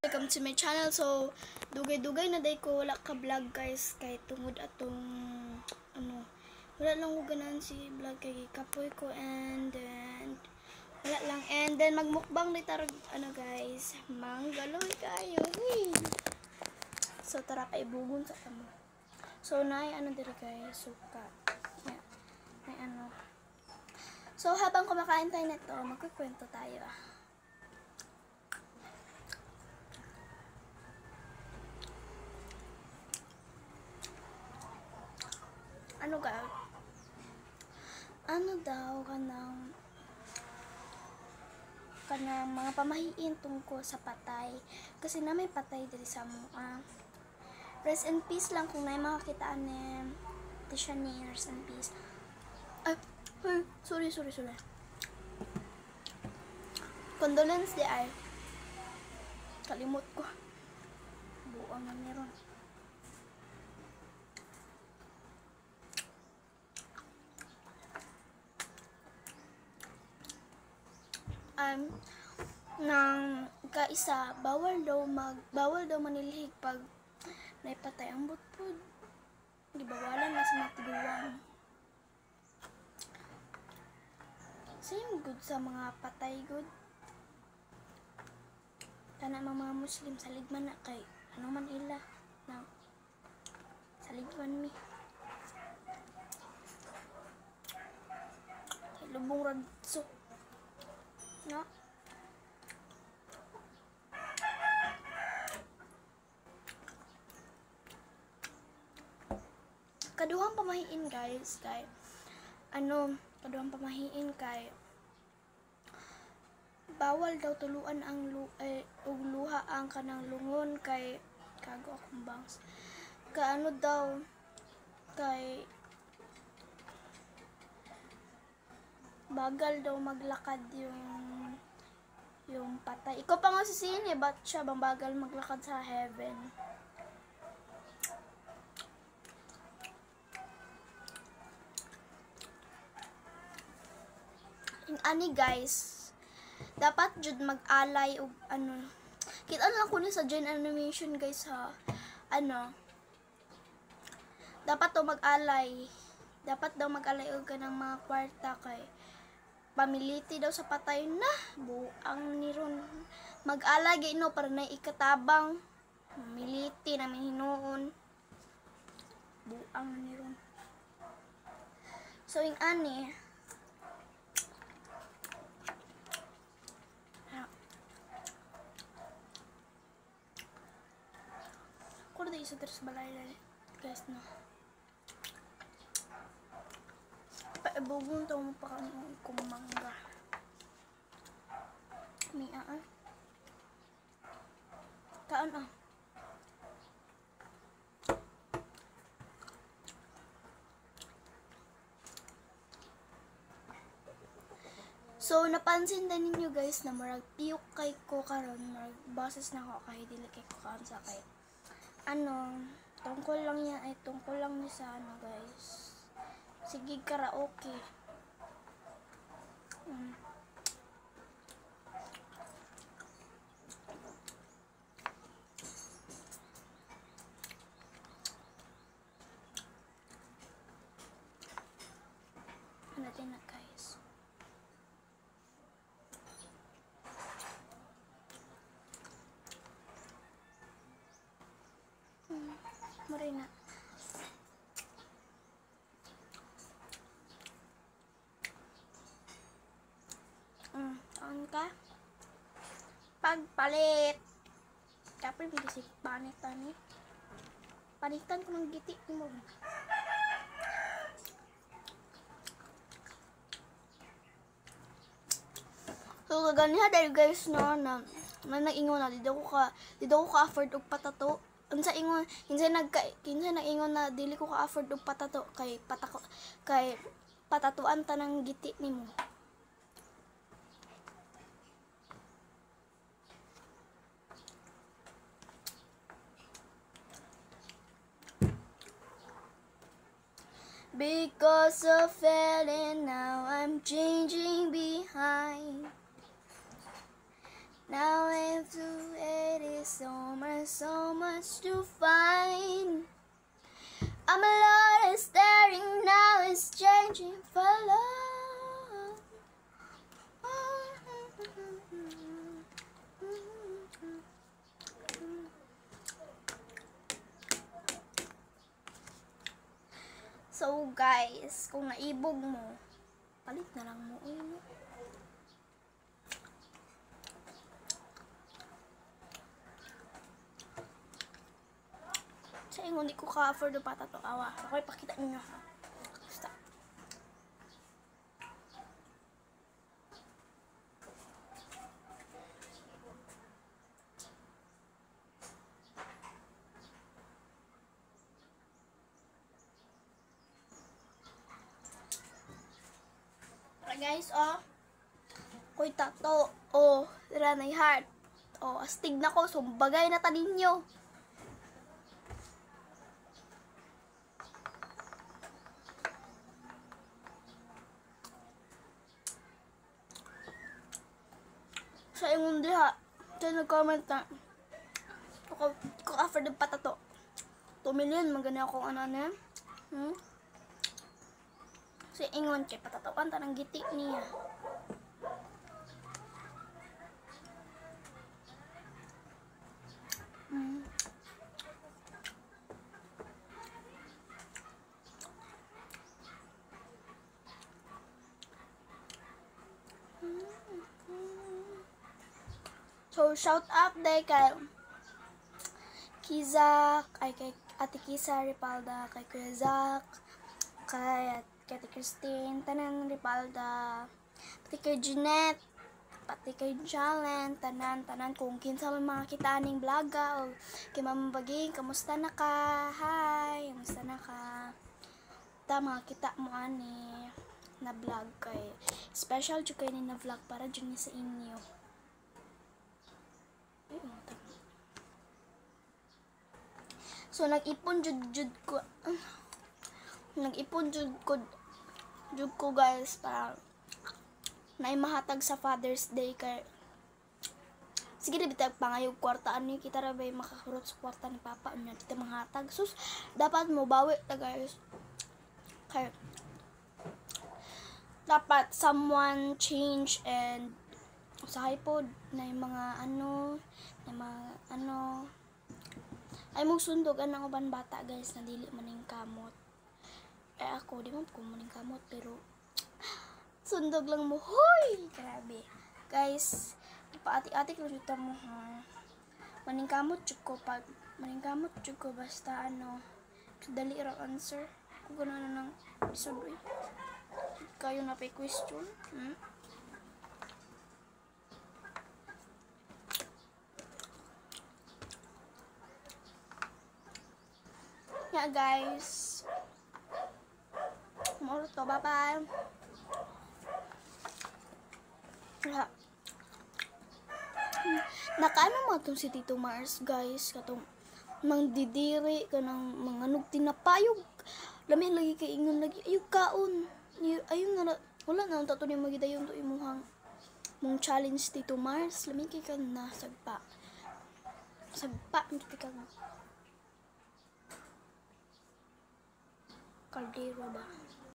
Welcome to my channel. So, dugay-dugay na day ko wala ka vlog guys kay tungod atong wala lang ko ganan si vlog kay kapoy ko and then wala lang and then magmukbang ni tarog guys, manggaloy kayo. Hey. So tara kay bugon sa kamo. So nay diri guys, suka. May So habang kumakain tayo nito, magkukwento tayo. Daw kanang mga pamahiin tungkol sa patay kasi na may patay diri sa mua. Rest in peace lang kung may makakitaan ni Tishani, rest in peace. Sorry. Condolence di ay. Kalimot ko. Buang na meron. Nang kaisa bawal daw manilhig pag naipatay ang butpod. Gibawalan na sa matiguang. Same good sa mga patay good. Kana mga Muslim saligman na kay ano man ila na saligman mi. Lubong radso. No? Kaduhang pamahiin guys kay kaduhang pamahiin kay bawal daw tuluan ang luha ang kanang lungon kay kago akong bangs daw kay bagal daw maglakad yung patay. Ikaw pa nga si Sine, ba't siya bang bagal maglakad sa heaven? Ani guys, dapat jud mag-alay og kita lang ko ni sa Gen Animation guys ha. Dapat daw mag-alay og kanang mga kwarta kay pamiliti daw sa patay na buang niron mag-alay no para na ikatabang militi namin hinuon buang niron. So yung kurda isa terus balay guys no. Paibugong to mo pa kung mangga. Miaan. Kaan So napansin din ninyo guys na marag piyok kay ko karon, marag boses na ako kay dili kay ko karon sa kay tungkol lang yan ay tungkol lang ni sa guys. Sige karaoke. Natin na guys. Marina. Ka? Pagpalit. Kapag bilisik panitan eh. Panitan ko ng giti mo. So kaganiha dahil guys no na nag-ingon na dito ko ka afford og patato. Unsa ingon kinsa nag-ingon na dili ko ka afford og patato kay patatuan tanang giti nimo. Because of feeling now I'm changing behind. Now I have to There's so much to find. I'm alone and staring now, it's changing for love. So guys, kung naibog mo, palit na lang mo. Sa ingon, di ko ka-afford yung pata to. Awa, ako ipakita ninyo ha. Stop. Guys, ko'y tato, ranay heart, astig na ko, sumbagay na ta ninyo. Sa ingon diha, dyan nag-comment na, ko offer ng patato, 2 million, magana akong ano na, si ingon kay patatapan tanang giti niya. So shout out day kay Kizak, ay kay Ate Kisa Ripalda, kay Kuya Zak, kay Ate Christine, tanan Ripalda, pati kay Jeanette, pati kay Jalen, tanan kung kinsa man mga kita ning vloga, o kay Mama Baging, kamusta na ka? Hi, kamusta na ka? Ta mga kita mo ani na vlog kay special jud kay ni na vlog para jud ni sa inyo. So nag-ipon jud ko guys para naimahatag sa Father's Day kay sige na bitag pangayog kwartaan ni kita ra bay makahurot sa kwarta ni Papa unya kita manghatag sus dapat mo bawi ta guys kay dapat someone change and usahay pod na mga ay mong sundog ang uban bata guys na dili maning kamot. Ako di man ko maning kamot pero sundog lang mo. Hoy! Grabe. Guys, paati-ati ko dito mo ha. Maning kamot jud ko basta dali ra answer. Kung gano'n na ng episode kayo na pay question. Yeah guys. More to, bye-bye. Nakaano mo itong si Tito Mars guys, katong mang didiri ka ng mga tinapayog. Lami lagi kay ingon lagi ayog kaon. Ayun nga wala na tato ni magidayon to imuhang mong challenge Tito Mars. Lami kay ka na sagpa hindi ka na. Caldero ba?